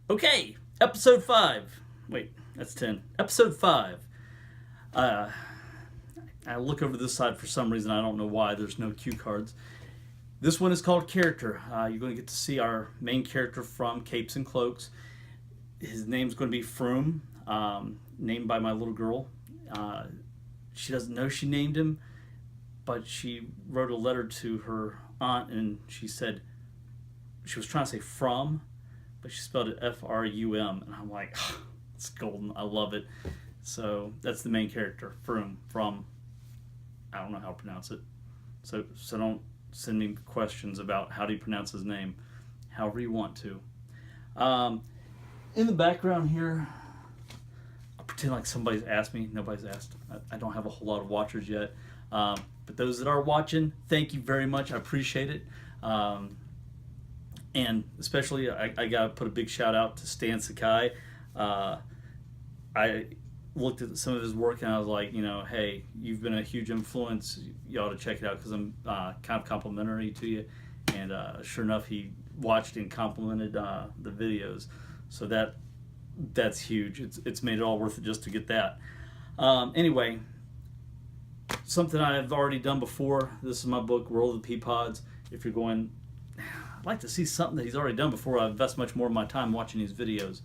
Okay, episode 5. Wait, that's 10. Episode 5. Uh, I look over this side for some reason. I don't know why. There's no cue cards. This one is called Charater. You're going to get to see our main character from Capes and Cloaks. His name's going to be Frum, named by my little girl. She doesn't know she named him, but she wrote a letter to her aunt and she said she was trying to say from, but she spelled it Frum, and I'm like, oh, it's golden. I love it. So that's the main character, Frum. From, I don't know how to pronounce it. So don't send me questions about how do you pronounce his name. However you want to. In the background here, I'll pretend like somebody's asked me. Nobody's asked. I don't have a whole lot of watchers yet. But those that are watching, thank you very much. I appreciate it. And especially, I got to put a big shout out to Stan Sakai. I looked at some of his work and I was like, hey, you've been a huge influence. You ought to check it out because I'm kind of complimentary to you. And sure enough, he watched and complimented the videos. So that's huge. It's made it all worth it just to get that. Anyway, something I've already done before. This is my book, World of the Pea Pods. If you're going, I'd like to see something that he's already done before I invest much more of my time watching these videos.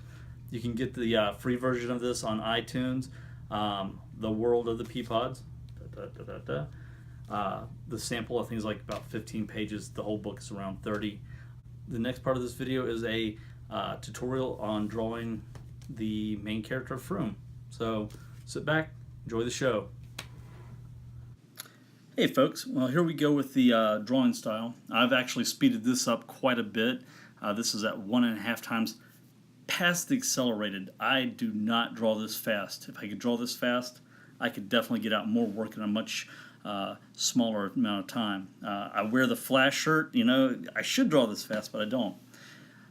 You can get the free version of this on iTunes, The World of the Pea Pods. The sample, I think, is like about 15 pages. The whole book is around 30. The next part of this video is a tutorial on drawing the main character of Frum. So sit back, enjoy the show. Hey folks, well here we go with the drawing style. I've actually speeded this up quite a bit. This is at 1.5 times past the accelerated. I do not draw this fast. If I could draw this fast, I could definitely get out more work in a much smaller amount of time. I wear the flash shirt, I should draw this fast, but I don't.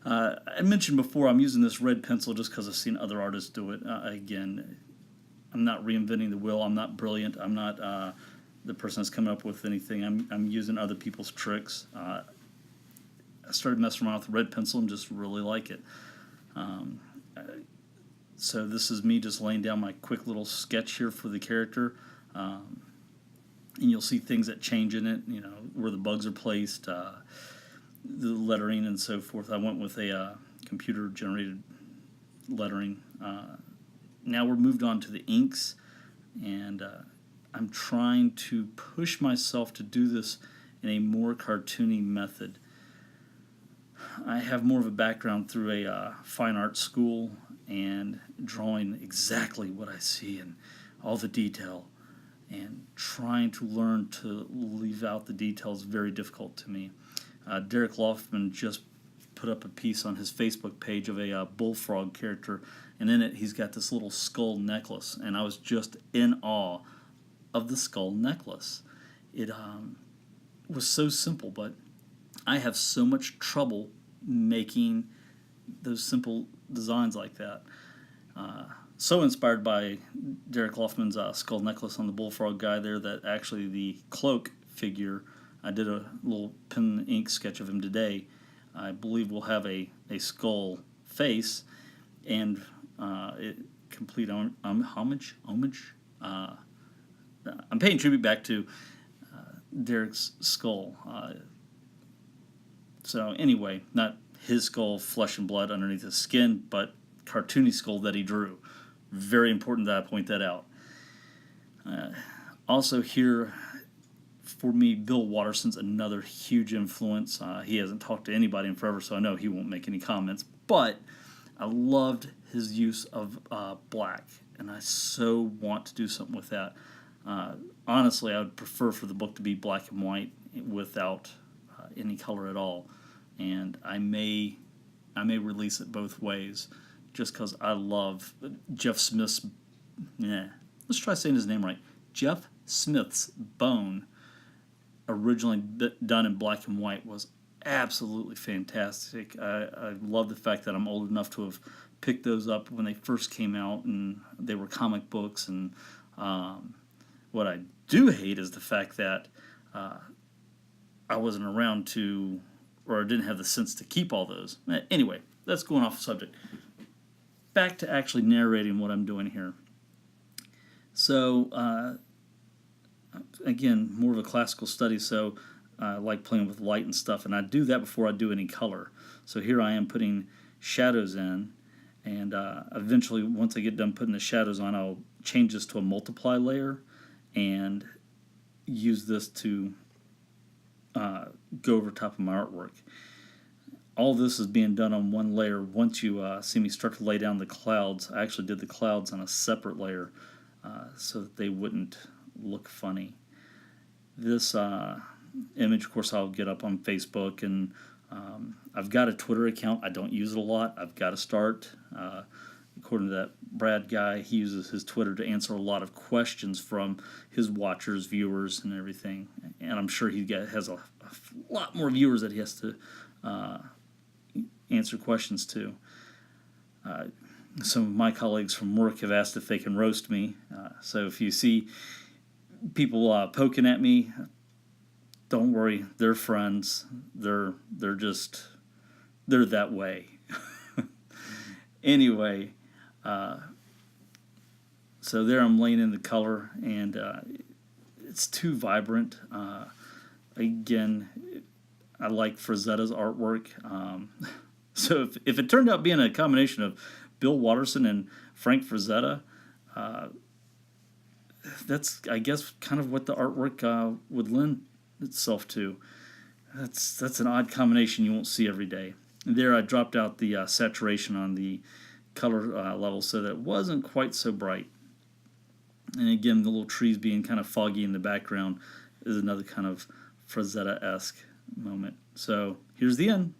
I mentioned before I'm using this red pencil just because I've seen other artists do it. Again, I'm not reinventing the wheel. I'm not brilliant. I'm not the person that's coming up with anything. I'm using other people's tricks. I started messing around with red pencil and just really like it. So this is me just laying down my quick little sketch here for the character. And you'll see things that change in it, where the bugs are placed, the lettering and so forth. I went with a computer-generated lettering. Now we're moved on to the inks, and I'm trying to push myself to do this in a more cartoony method. I have more of a background through a fine art school and drawing exactly what I see and all the detail, and trying to learn to leave out the details very difficult to me. Derek Loftman just put up a piece on his Facebook page of a bullfrog character, and in it he's got this little skull necklace, and I was just in awe of the skull necklace. It was so simple, but I have so much trouble making those simple designs like that. So inspired by Derek Loftman's skull necklace on the bullfrog guy there that actually the cloak figure, I did a little pen and ink sketch of him today. I believe we'll have a skull face and it complete homage. I'm paying tribute back to Derek's skull. So anyway, not his skull, flesh and blood underneath his skin, but cartoony skull that he drew. Very important that I point that out. Also here, for me, Bill Watterson's another huge influence. He hasn't talked to anybody in forever, so I know he won't make any comments. But I loved his use of black, and I so want to do something with that. Honestly, I would prefer for the book to be black and white without any color at all, and I may release it both ways, just because I love Jeff Smith's. Let's try saying his name right. Jeff Smith's Bone, originally done in black and white, was absolutely fantastic. I love the fact that I'm old enough to have picked those up when they first came out, and they were comic books. And what I do hate is the fact that I wasn't around to, or didn't have the sense to keep all those. Anyway, that's going off the subject. back to actually narrating what I'm doing here. So, again, more of a classical study, so I like playing with light and stuff, and I do that before I do any color. So here I am putting shadows in, and eventually, once I get done putting the shadows on, I'll change this to a multiply layer and use this to go over top of my artwork. All this is being done on one layer. Once you see me start to lay down the clouds, I actually did the clouds on a separate layer so that they wouldn't look funny. This image, of course, I'll get up on Facebook, and I've got a Twitter account. I don't use it a lot. I've got to start. According to that Brad guy, he uses his Twitter to answer a lot of questions from his watchers, viewers, and everything. And I'm sure he has a lot more viewers that he has to answer questions to. Some of my colleagues from work have asked if they can roast me. So if you see people poking at me, don't worry, they're friends. They're that way. Anyway, so there I'm laying in the color, and it's too vibrant. Again, I like Frazetta's artwork. So if it turned out being a combination of Bill Watterson and Frank Frazetta, that's, I guess, kind of what the artwork would lend itself to. That's an odd combination you won't see every day. And there I dropped out the saturation on the color level so that it wasn't quite so bright. And again, the little trees being kind of foggy in the background is another kind of Frazetta-esque moment. So here's the end.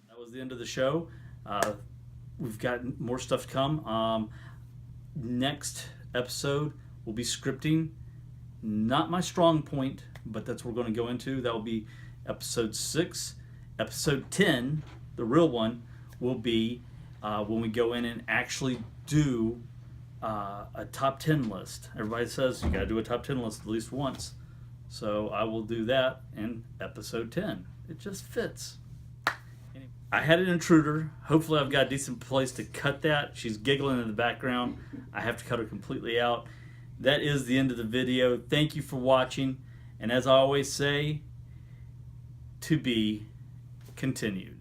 That was the end of the show. We've got more stuff to come. Next episode will be scripting. Not my strong point, but that's what we're going to go into. That will be episode 6. Episode 10, the real one, will be when we go in and actually do a top 10 list. Everybody says you got to do a top 10 list at least once. So I will do that in episode 10. It just fits. Anyway, I had an intruder. Hopefully I've got a decent place to cut that. She's giggling in the background. I have to cut her completely out. That is the end of the video. Thank you for watching. And as I always say, to be continued.